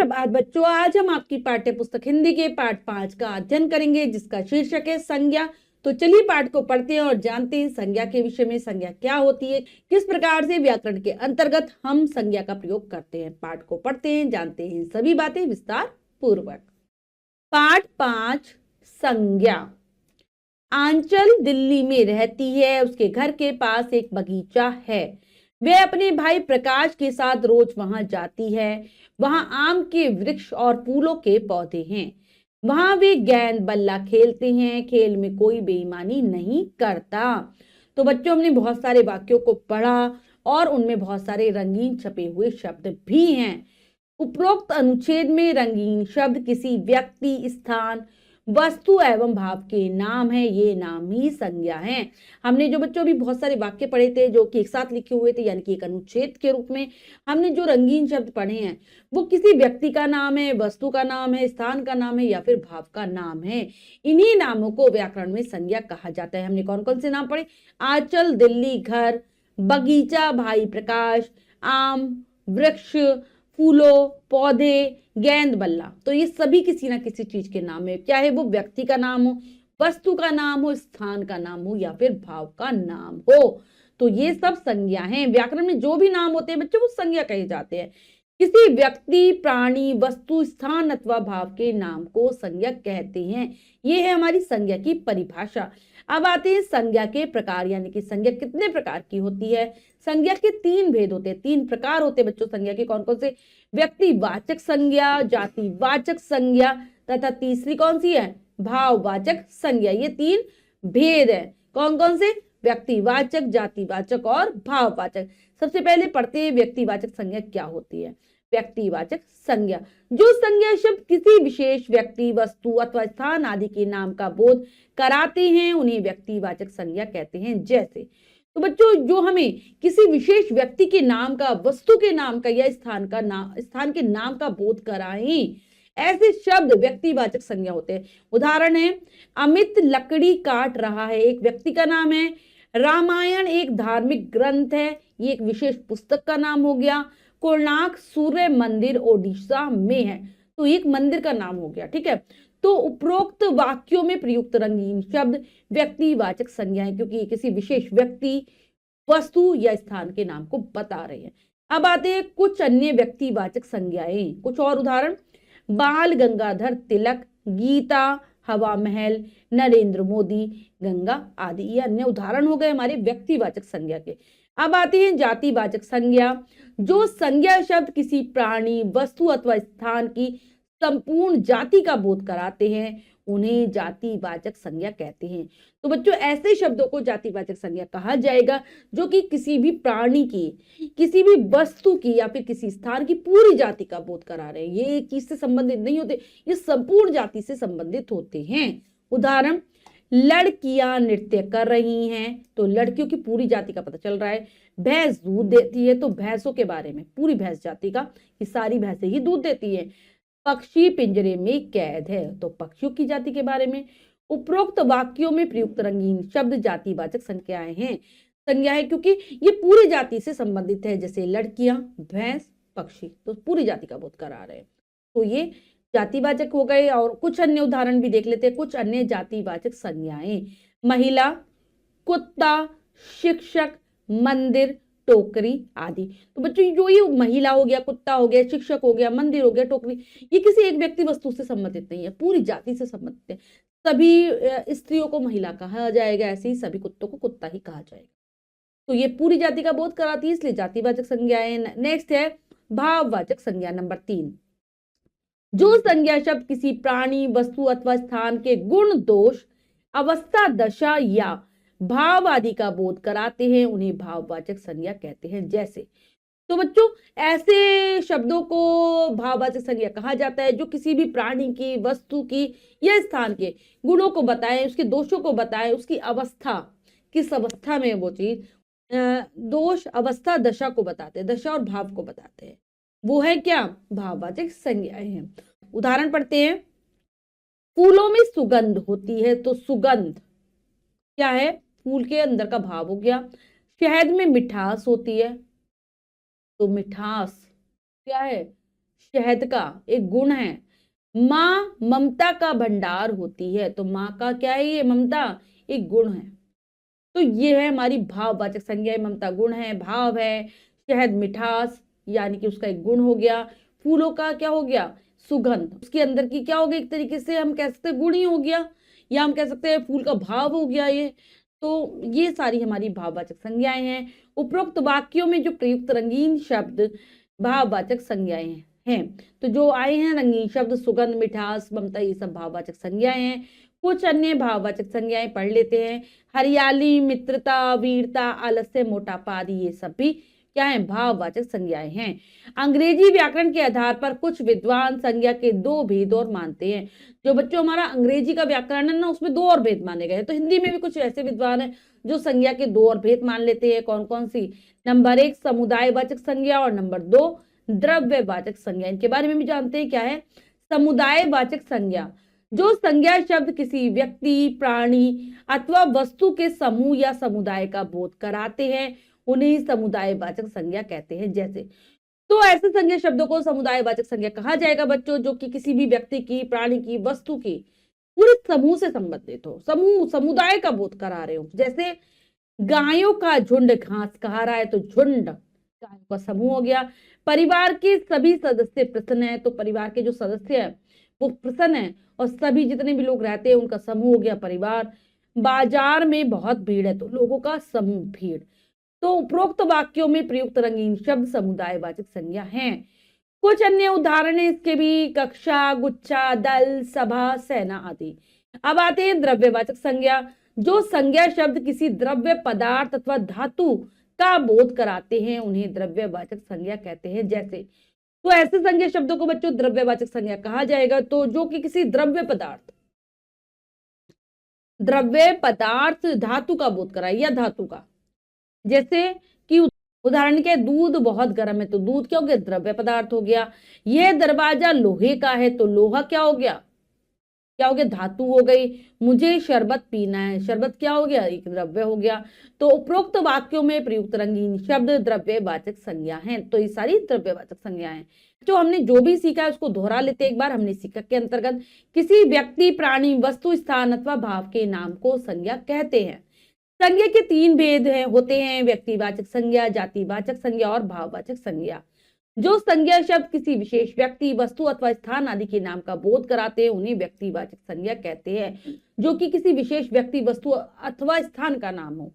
सुप्रभात बच्चों, आज हम आपकी पाठ्य पुस्तक हिंदी के पाठ 5 का अध्ययन करेंगे, जिसका शीर्षक है संज्ञा। तो चलिए पाठ को पढ़ते हैं और जानते हैं संज्ञा के विषय में। संज्ञा क्या होती है, किस प्रकार से व्याकरण के अंतर्गत हम संज्ञा का प्रयोग करते हैं। पाठ को पढ़ते हैं, जानते हैं सभी बातें विस्तार पूर्वक। पाठ 5 संज्ञा। आंचल दिल्ली में रहती है, उसके घर के पास एक बगीचा है। वह अपने भाई प्रकाश के साथ रोज वहां जाती है। वहां आम के वृक्ष और फूलों के पौधे हैं। वहां वे गेंद बल्ला खेलते हैं। खेल में कोई बेईमानी नहीं करता। तो बच्चों, हमने बहुत सारे वाक्यों को पढ़ा और उनमें बहुत सारे रंगीन छपे हुए शब्द भी हैं। उपरोक्त अनुच्छेद में रंगीन शब्द किसी व्यक्ति, स्थान, वस्तु एवं भाव के नाम है। ये नाम ही संज्ञा है। हमने जो बच्चों भी बहुत सारे वाक्य पढ़े थे जो कि एक साथ लिखे हुए थे, यानी कि एक अनुच्छेद के रूप में हमने जो रंगीन शब्द पढ़े हैं वो किसी व्यक्ति का नाम है, वस्तु का नाम है, स्थान का नाम है या फिर भाव का नाम है। इन्हीं नामों को व्याकरण में संज्ञा कहा जाता है। हमने कौन कौन से नाम पढ़े? आंचल, दिल्ली, घर, बगीचा, भाई प्रकाश, आम, वृक्ष, फूलों, पौधे, गेंद बल्ला। तो ये सभी किसी ना किसी चीज के नाम है, चाहे वो व्यक्ति का नाम हो, वस्तु का नाम हो, स्थान का नाम हो या फिर भाव का नाम हो। तो ये सब संज्ञा हैं। व्याकरण में जो भी नाम होते हैं बच्चों, वो संज्ञा कहे जाते हैं। किसी व्यक्ति, प्राणी, वस्तु, स्थान अथवा भाव के नाम को संज्ञा कहते हैं। ये है हमारी संज्ञा की परिभाषा। अब आते हैं संज्ञा के प्रकार, यानी कि संज्ञा कितने प्रकार की होती है। संज्ञा के 3 भेद होते हैं, 3 प्रकार होते हैं बच्चों संज्ञा के। कौन कौन से? व्यक्तिवाचक संज्ञा, जातिवाचक संज्ञा तथा तीसरी कौन सी है? भाववाचक संज्ञा। ये 3 भेद है। कौन कौन से? व्यक्तिवाचक, जातिवाचक और भाववाचक। सबसे पहले पढ़ते हैं व्यक्तिवाचक संज्ञा क्या होती है। व्यक्तिवाचक संज्ञा, जो संज्ञा शब्द किसी विशेष व्यक्ति, वस्तु अथवा स्थान आदि के नाम का बोध कराते हैं, उन्हें व्यक्तिवाचक संज्ञा कहते हैं। जैसे, तो बच्चों, जो हमें किसी विशेष व्यक्ति के नाम का, वस्तु के नाम का या स्थान के नाम का बोध कराएं, ऐसे शब्द व्यक्तिवाचक संज्ञा होते हैं। उदाहरण है, अमित लकड़ी काट रहा है, एक व्यक्ति का नाम है। रामायण एक धार्मिक ग्रंथ है, ये एक विशेष पुस्तक का नाम हो गया। कोणार्क सूर्य मंदिर ओडिशा में है, तो एक मंदिर का नाम हो गया। ठीक है, तो उपरोक्त वाक्यों में प्रयुक्त रंगीन शब्द व्यक्तिवाचक संज्ञा है, क्योंकि किसी विशेष व्यक्ति, वस्तु या स्थान के नाम को बता रहे हैं। अब आते हैं कुछ अन्य व्यक्तिवाचक संज्ञाएं। कुछ और उदाहरण, बाल गंगाधर तिलक, गीता, हवा महल, नरेंद्र मोदी, गंगा आदि। ये अन्य उदाहरण हो गए हमारे व्यक्तिवाचक संज्ञा के। अब आते हैं जातिवाचक संज्ञा, जो संज्ञा शब्द किसी प्राणी, वस्तु अथवा स्थान की संपूर्ण जाति का बोध कराते हैं, उन्हें जातिवाचक संज्ञा कहते हैं। तो बच्चों, ऐसे शब्दों को जातिवाचक संज्ञा कहा जाएगा जो कि किसी भी प्राणी की, किसी भी वस्तु की या फिर किसी स्थान की पूरी जाति का बोध करा रहे हैं। ये एक चीज से संबंधित नहीं होते, ये संपूर्ण जाति से संबंधित होते हैं। उदाहरण, लड़कियां नृत्य कर रही हैं, तो लड़कियों की पूरी जाति का पता चल रहा है। भैंस दूध देती है, तो भैंसों के बारे में, पूरी भैंस जाति का, कि सारी भैंसें ही दूध देती है। पक्षी पिंजरे में कैद है, तो पक्षियों की जाति के बारे में। उपरोक्त वाक्यों में प्रयुक्त रंगीन शब्द जातिवाचक संज्ञाएं हैं। संज्ञा है क्योंकि ये पूरी जाति से संबंधित है, जैसे लड़कियां, भैंस, पक्षी, तो पूरी जाति का बोध करा रहे हैं। तो ये जातिवाचक हो गए। और कुछ अन्य उदाहरण भी देख लेते हैं। कुछ अन्य जातिवाचक संज्ञाएं, महिला, कुत्ता, शिक्षक, मंदिर, टोकरी आदि। तो बच्चों, जो ये महिला हो गया, कुत्ता हो गया, शिक्षक हो गया, मंदिर हो गया, टोकरी, ये किसी एक व्यक्ति वस्तु से संबंधित नहीं है, पूरी जाति से संबंधित है। सभी स्त्रियों को महिला कहा जाएगा, ऐसे ही सभी कुत्तों को कुत्ता ही कहा जाएगा। तो ये पूरी जाति का बोध कराती है, इसलिए जातिवाचक संज्ञाएं। नेक्स्ट है भाववाचक संज्ञा नंबर 3, जो संज्ञा शब्द किसी प्राणी, वस्तु अथवा स्थान के गुण, दोष, अवस्था, दशा या भाव आदि का बोध कराते हैं, उन्हें भाववाचक संज्ञा कहते हैं। जैसे, तो बच्चों, ऐसे शब्दों को भाववाचक संज्ञा कहा जाता है जो किसी भी प्राणी की, वस्तु की या स्थान के गुणों को बताएं, उसके दोषों को बताएं, उसकी अवस्था, किस अवस्था में वो चीज, दोष, अवस्था, दशा को बताते हैं, दशा और भाव को बताते हैं। वो है क्या? भाववाचक संज्ञाएं हैं। उदाहरण पढ़ते हैं, फूलों में सुगंध होती है, तो सुगंध क्या है? फूल के अंदर का भाव हो गया। शहद में मिठास होती है, तो मिठास क्या है? शहद का एक गुण है। माँ ममता का भंडार होती है, तो माँ का क्या है, ये ममता एक गुण है। तो ये है हमारी भाववाचक संज्ञा, ममता गुण है, भाव है, शहद मिठास यानी कि उसका एक गुण हो गया, फूलों का क्या हो गया, सुगंध, उसके अंदर की क्या हो गई, एक तरीके से हम कह सकते हैं गुण ही हो गया, या हम कह सकते हैं फूल का भाव हो गया ये। तो ये सारी हमारी भाववाचक संज्ञाएं हैं। उपरोक्त वाक्यों में जो प्रयुक्त रंगीन शब्द भाववाचक संज्ञाएं हैं, तो जो आए हैं रंगीन शब्द सुगंध, मिठास, ममता, ये सब भाववाचक संज्ञाएं हैं। कुछ अन्य भाववाचक संज्ञाएं पढ़ लेते हैं। हरियाली, मित्रता, वीरता, आलस्य, मोटापा आदि ये सब भी क्या है, भाववाचक संज्ञाएं हैं। अंग्रेजी व्याकरण के आधार पर कुछ विद्वान संज्ञा के दो भेद और मानते हैं। जो बच्चों हमारा अंग्रेजी का व्याकरण है ना, उसमें दो और भेद माने गए हैं, तो हिंदी में भी कुछ ऐसे विद्वान हैं जो संज्ञा के दो और भेद मान लेते हैं। कौन कौन सी? नंबर 1 समुदायवाचक संज्ञा और नंबर 2 द्रव्यवाचक संज्ञा। इनके बारे में भी जानते हैं। क्या है? समुदायवाचक संज्ञा, जो संज्ञा शब्द किसी व्यक्ति, प्राणी अथवा वस्तु के समूह या समुदाय का बोध कराते हैं, उन्हें समुदायवाचक संज्ञा कहते हैं। जैसे, तो ऐसे संज्ञा शब्दों को समुदायवाचक संज्ञा कहा जाएगा बच्चों, जो कि किसी भी व्यक्ति की, प्राणी की, वस्तु की पूरे समूह से संबंधित हो, समूह समुदाय का बोध करा रहे हो। जैसे गायों का झुंड घास खा रहा है, तो झुंड गायों का समूह हो गया। परिवार के सभी सदस्य प्रसन्न है, तो परिवार के जो सदस्य है वो प्रसन्न है, और सभी जितने भी लोग रहते हैं उनका समूह हो गया परिवार। बाजार में बहुत भीड़ है, तो लोगों का समूह भीड़। तो उपरोक्त वाक्यों में प्रयुक्त रंगीन शब्द समुदायवाचक संज्ञा हैं। कुछ अन्य उदाहरण है इसके भी, कक्षा, गुच्छा, दल, सभा, सेना आदि। अब आते हैं द्रव्यवाचक संज्ञा, जो संज्ञा शब्द किसी द्रव्य पदार्थ अथवा धातु का बोध कराते हैं, उन्हें द्रव्यवाचक संज्ञा कहते हैं। जैसे, तो ऐसे संज्ञा शब्दों को बच्चों द्रव्यवाचक संज्ञा कहा जाएगा, तो जो कि किसी द्रव्य पदार्थ धातु का बोध कराए, या धातु का। जैसे कि उदाहरण के, दूध बहुत गर्म है, तो दूध क्या हो गया, द्रव्य पदार्थ हो गया। यह दरवाजा लोहे का है, तो लोहा क्या हो गया, धातु हो गई। मुझे शरबत पीना है, शरबत क्या हो गया, एक द्रव्य हो गया। तो उपरोक्त वाक्यों में प्रयुक्त रंगीन शब्द द्रव्यवाचक संज्ञा हैं। तो ये सारी द्रव्यवाचक संज्ञा हैं। जो हमने जो भी सीखा है उसको दोहरा लेते एक बार। हमने सीखा के अंतर्गत किसी व्यक्ति, प्राणी, वस्तु, स्थान अथवा भाव के नाम को संज्ञा कहते हैं। संज्ञा के 3 भेद होते हैं, व्यक्तिवाचक संज्ञा, जातिवाचक संज्ञा और भाववाचक संज्ञा। जो संज्ञा शब्द किसी विशेष व्यक्ति, वस्तु अथवा स्थान आदि के नाम का बोध कराते हैं, उन्हें व्यक्तिवाचक संज्ञा कहते हैं, जो कि किसी विशेष व्यक्ति, वस्तु अथवा स्थान का नाम हो।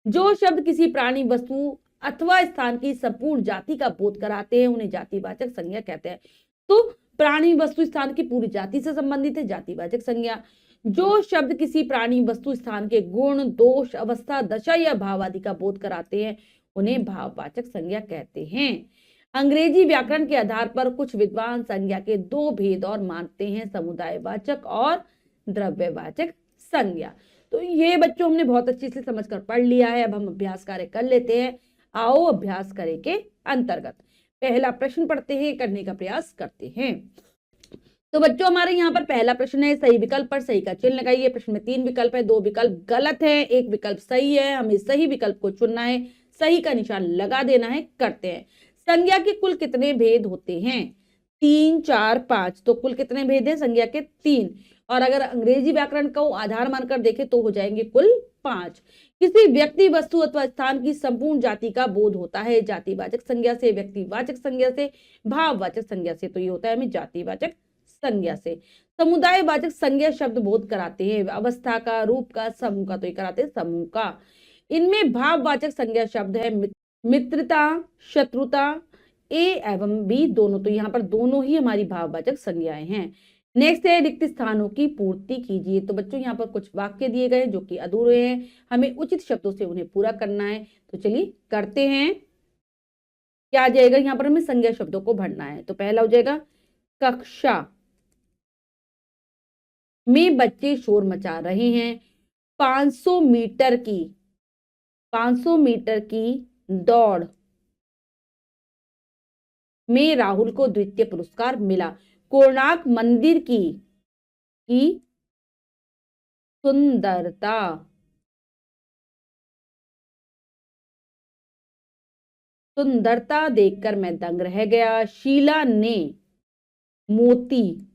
जो शब्द किसी प्राणी, वस्तु अथवा स्थान की संपूर्ण जाति का बोध कराते हैं, उन्हें जातिवाचक संज्ञा कहते हैं। तो प्राणी, वस्तु, स्थान की पूरी जाति से संबंधित है, जातिवाचक संज्ञा। जो शब्द किसी प्राणी, वस्तु, स्थान के गुण, दोष, अवस्था, दशा या भाव आदि का बोध कराते हैं, उन्हें भाववाचक संज्ञा कहते हैं। अंग्रेजी व्याकरण के आधार पर कुछ विद्वान संज्ञा के 2 भेद और मानते हैं, समुदायवाचक और द्रव्यवाचक संज्ञा। तो ये बच्चों हमने बहुत अच्छे से समझकर पढ़ लिया है। अब हम अभ्यास कार्य कर लेते हैं। आओ अभ्यास कार्य के अंतर्गत पहला प्रश्न पढ़ते हैं, करने का प्रयास करते हैं। तो बच्चों हमारे यहाँ पर पहला प्रश्न है, सही विकल्प पर सही का चिन्ह लगाइए। प्रश्न में 3 विकल्प है, 2 विकल्प गलत है, 1 विकल्प सही है। हमें सही विकल्प को चुनना है, सही का निशान लगा देना है। करते हैं। संज्ञा के कुल कितने भेद होते हैं? 3, 4, 5। तो कुल कितने भेद हैं संज्ञा के? 3। और अगर अंग्रेजी व्याकरण को आधार मानकर देखें तो हो जाएंगे कुल 5। किसी व्यक्ति, वस्तु अथवा स्थान की संपूर्ण जाति का बोध होता है, जातिवाचक संज्ञा से, व्यक्तिवाचक संज्ञा से, भाववाचक संज्ञा से। तो ये होता है हमें जातिवाचक संज्ञा से। समुदायवाचक संज्ञा शब्द बोध कराते हैं अवस्था का, रूप का, समूह का। तो ये कराते हैं समूह का। इनमें भाववाचक संज्ञा शब्द है मित्रता, शत्रुता, ए एवं बी दोनों। तो यहाँ पर दोनों ही हमारी भाववाचक संज्ञाएं हैं। नेक्स्ट है, रिक्त स्थानों की पूर्ति कीजिए। तो बच्चों यहाँ पर कुछ वाक्य दिए गए जो कि अधूरे हैं, हमें उचित शब्दों से उन्हें पूरा करना है। तो चलिए करते हैं। क्या आ जाएगा यहाँ पर? हमें संज्ञा शब्दों को भरना है। तो पहला हो जाएगा, कक्षा में बच्चे शोर मचा रहे हैं। 500 मीटर की दौड़ में राहुल को द्वितीय पुरस्कार मिला। कोणार्क मंदिर की सुंदरता देखकर मैं दंग रह गया। शीला ने मोती,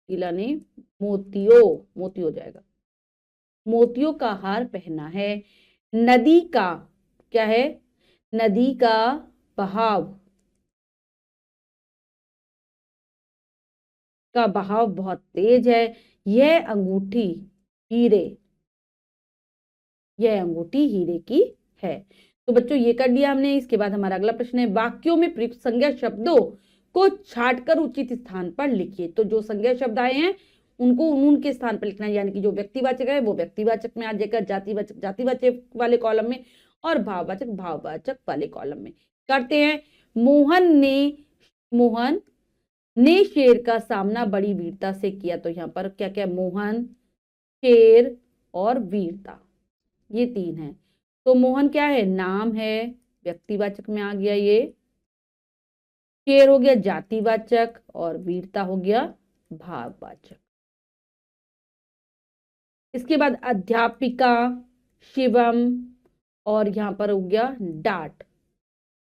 टीला ने मोतियों, मोती हो जाएगा, मोतियों का हार पहना है। नदी का क्या है, नदी का बहाव, का बहाव बहुत तेज है। यह अंगूठी हीरे, यह अंगूठी हीरे की है। तो बच्चों ये कर लिया हमने। इसके बाद हमारा अगला प्रश्न है, वाक्यों में प्रयुक्त संज्ञा शब्दों को छांटकर उचित स्थान पर लिखिए। तो जो संज्ञा शब्द आए हैं उनको उन के स्थान पर लिखना है, यानी कि जो व्यक्तिवाचक है वो व्यक्तिवाचक में आ जाएगा, जातिवाचक जातिवाचक वाले कॉलम में, और भाववाचक भाववाचक वाले कॉलम में। करते हैं। मोहन ने शेर का सामना बड़ी वीरता से किया। तो यहाँ पर क्या क्या, मोहन, शेर और वीरता, ये तीन है। तो मोहन क्या है, नाम है, व्यक्तिवाचक में आ गया ये। शेर हो गया जातिवाचक, और वीरता हो गया भाववाचक। इसके बाद अध्यापिका, शिवम, और यहां पर हो गया डांट।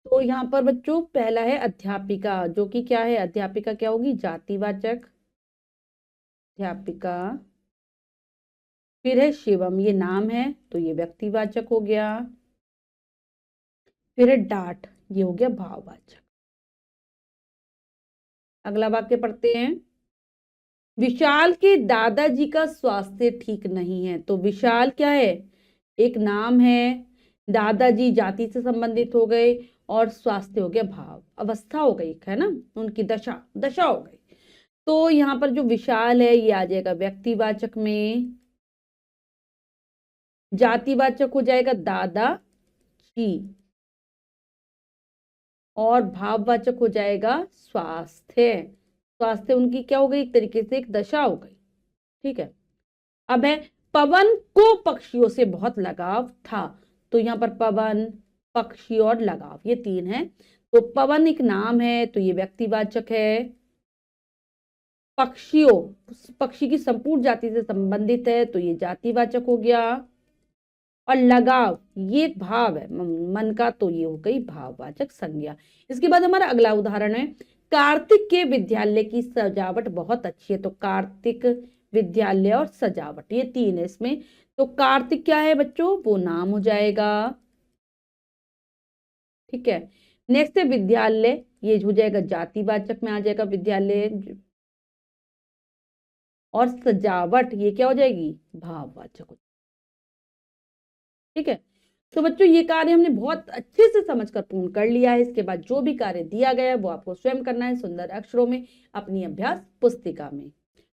तो यहां पर बच्चों पहला है अध्यापिका, जो कि क्या है, अध्यापिका क्या होगी, जातिवाचक, अध्यापिका। फिर है शिवम, ये नाम है तो ये व्यक्तिवाचक हो गया। फिर है डांट, ये हो गया भाववाचक। अगला वाक्य पढ़ते हैं। विशाल के दादाजी का स्वास्थ्य ठीक नहीं है। तो विशाल क्या है, एक नाम है, दादाजी जाति से संबंधित हो गए, और स्वास्थ्य हो गया भाव, अवस्था हो गई है ना, उनकी दशा, दशा हो गई। तो यहां पर जो विशाल है ये आ जाएगा व्यक्तिवाचक में, जातिवाचक हो जाएगा दादाजी, और भाववाचक हो जाएगा स्वास्थ्य। स्वास्थ्य उनकी क्या हो गई, एक तरीके से एक दशा हो गई। ठीक है। अब है, पवन को पक्षियों से बहुत लगाव था। तो यहां पर पवन, पक्षी और लगाव, ये तीन है। तो पवन एक नाम है तो ये व्यक्तिवाचक है। पक्षियों, पक्षी की संपूर्ण जाति से संबंधित है तो ये जातिवाचक हो गया। और लगाव ये भाव है मन का, तो ये हो गई भाववाचक संज्ञा। इसके बाद हमारा अगला उदाहरण है, कार्तिक के विद्यालय की सजावट बहुत अच्छी है। तो कार्तिक, विद्यालय और सजावट, ये तीन है इसमें। तो कार्तिक क्या है बच्चों, वो नाम हो जाएगा। ठीक है। नेक्स्ट है विद्यालय, ये हो जाएगा जातिवाचक में आ जाएगा विद्यालय, और सजावट ये क्या हो जाएगी, भाववाचक। ठीक है। तो बच्चों ये कार्य हमने बहुत अच्छे से समझकर पूर्ण कर लिया है। इसके बाद जो भी कार्य दिया गया है वो आपको स्वयं करना है सुंदर अक्षरों में अपनी अभ्यास पुस्तिका में।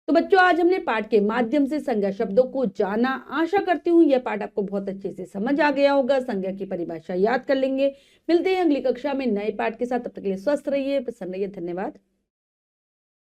तो बच्चों आज हमने पाठ के माध्यम से संज्ञा शब्दों को जाना। आशा करती हूँ यह पाठ आपको बहुत अच्छे से समझ आ गया होगा। संज्ञा की परिभाषा याद कर लेंगे। मिलते हैं अगली कक्षा में नए पाठ के साथ, तब तक के लिए स्वस्थ रहिए, प्रसन्न रहिए। धन्यवाद।